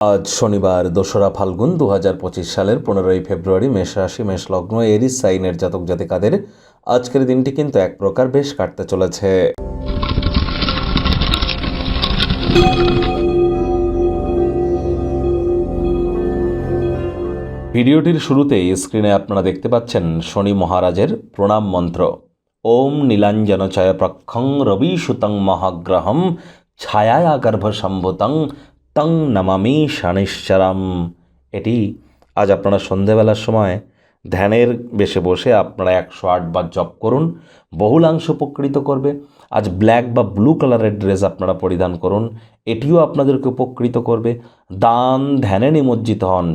আজ শনিবার ২রা ফাল্গুন ২০২৫ সালের ১৫ই ফেব্রুয়ারি। মেষ রাশি, মেষ লগ্ন, এরিস সাইনের জাতক জাতিকাদের আজকের দিনটি কিন্তু এক প্রকার বেশ কাটতে চলেছে। ভিডিওটির শুরুতেই স্ক্রিনে আপনারা দেখতে পাচ্ছেন শনি মহারাজের প্রণাম মন্ত্র। ওম নীলাঞ্জন চয় প্রক্ষং রবি সুতং মহাগ্রহম ছায়া গর্ভ সম্ভুতং তং নমামি শনিশ্চরম। এটি আজ আপনারা সন্ধেবেলার সময় ধ্যানের বেশে বসে আপনারা ১০৮ বার জপ করুন, বহুলাংশ উপকৃত করবে। আজ ব্ল্যাক বা ব্লু কালারের ড্রেস আপনারা পরিধান করুন, এটিও আপনাদেরকে উপকৃত করবে। দান ধ্যানে নিমজ্জিত হন,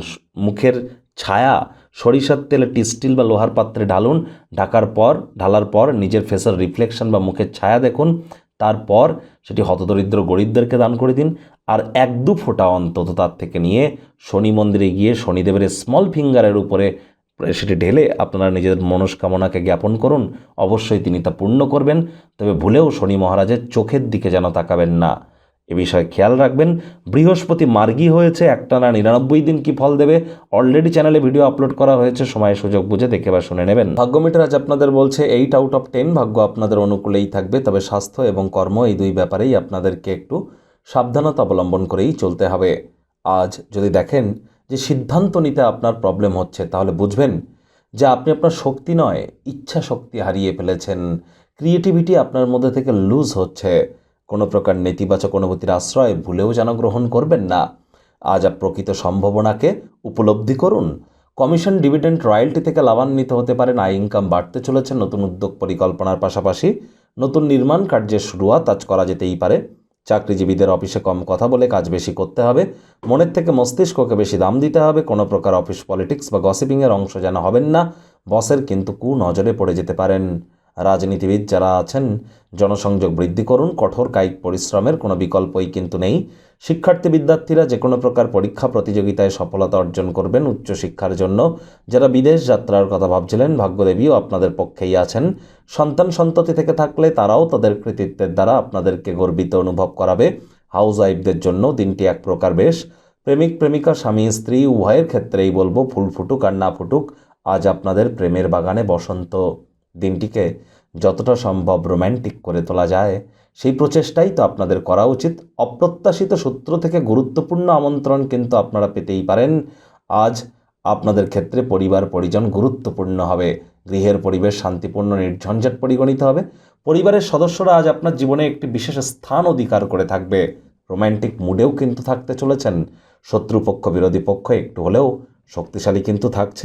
মুখের ছায়া সরিষার তেলে স্টিল বা লোহার পাত্রে ঢালুন, ঢালার পর নিজের ফেসের রিফ্লেকশন বা মুখের ছায়া দেখুন, তারপর সেটি হতদরিদ্র গরিবদেরকে দান করে দিন। আর ১-২ ফোঁটা অন্তত তার থেকে নিয়ে শনি মন্দিরে গিয়ে শনিদেবের স্মল ফিঙ্গারের উপরে সেটি ঢেলে আপনারা নিজেদের মনস্কামনাকে জ্ঞাপন করুন। অবশ্যই তিনি তা পূর্ণ করবেন, তবে ভুলেও শনি মহারাজের চোখের দিকে যেন তাকাবেন না, এ বিষয়ে খেয়াল রাখবেন। বৃহস্পতি মার্গী হয়েছে, একটানা ৯৯ দিন কি ফল দেবে অলরেডি চ্যানেলে ভিডিও আপলোড করা হয়েছে, সময় সুযোগ বুঝে দেখে বা শুনে নেবেন। ভাগ্যমিটার আজ আপনাদের বলছে 8 আউট অফ 10 ভাগ্য আপনাদের অনুকূলেই থাকবে, তবে স্বাস্থ্য এবং কর্ম এই দুই ব্যাপারেই আপনাদেরকে একটু সাবধানতা অবলম্বন করেই চলতে হবে। আজ যদি দেখেন যে সিদ্ধান্ত নিতে আপনার প্রবলেম হচ্ছে, তাহলে বুঝবেন যে আপনি আপনার শক্তি নয় ইচ্ছা শক্তি হারিয়ে ফেলেছেন। ক্রিয়েটিভিটি আপনার মধ্যে থেকে লুজ হচ্ছে। কোনো প্রকার নেতিবাচক অনুভূতির আশ্রয় ভুলেও যেন গ্রহণ করবেন না। আজ প্রকৃত সম্ভাবনাকে উপলব্ধি করুন। কমিশন, ডিভিডেন্ড, রয়্যালটি থেকে লাভান্বিত হতে পারেন। আয় ইনকাম বাড়তে চলেছে। নতুন উদ্যোগ পরিকল্পনার পাশাপাশি নতুন নির্মাণ কার্যের শুরুয়াত আজ করা যেতেই পারে। চাকরিজীবীদের অফিসে কম কথা বলে কাজ বেশি করতে হবে, মনের থেকে মস্তিষ্ককে বেশি দাম দিতে হবে। কোনো প্রকার অফিস পলিটিক্স বা গসিপিংয়ের অংশ যেন হবেন না, বসের কিন্তু কুনজরে পড়ে যেতে পারেন। রাজনীতিবিদ যারা আছেন জনসংযোগ বৃদ্ধি করুন, কঠোর কায়িক পরিশ্রমের কোনো বিকল্পই কিন্তু নেই। শিক্ষার্থী বিদ্যার্থীরা যে কোনো প্রকার পরীক্ষা প্রতিযোগিতায় সফলতা অর্জন করবেন। উচ্চশিক্ষার জন্য যারা বিদেশ যাত্রার কথা ভাবছিলেন, ভাগ্যদেবীও আপনাদের পক্ষেই আছেন। সন্তান সন্ততি থেকে থাকলে তারাও তাদের কৃতিত্বের দ্বারা আপনাদেরকে গর্বিত অনুভব করাবে। হাউস ওয়াইফদের জন্য দিনটি এক প্রকার বেশ। প্রেমিক প্রেমিকা, স্বামী স্ত্রী উভয়ের ক্ষেত্রেই বলবো, ফুল ফুটুক আর না ফুটুক, আজ আপনাদের প্রেমের বাগানে বসন্ত। দিনটিকে যতটা সম্ভব রোম্যান্টিক করে তোলা যায় সেই প্রচেষ্টাই তো আপনাদের করা উচিত। অপ্রত্যাশিত সূত্র থেকে গুরুত্বপূর্ণ আমন্ত্রণ কিন্তু আপনারা পেতেই পারেন। আজ আপনাদের ক্ষেত্রে পরিবার পরিজন গুরুত্বপূর্ণ হবে। গৃহের পরিবেশ শান্তিপূর্ণ নির্ঝঞ্ঝাট পরিগণিত হবে। পরিবারের সদস্যরা আজ আপনার জীবনে একটি বিশেষ স্থান অধিকার করে থাকবে। রোম্যান্টিক মুডেও কিন্তু থাকতে চলেছেন। শত্রুপক্ষ বিরোধী পক্ষ একটু হলেও শক্তিশালী কিন্তু থাকছে।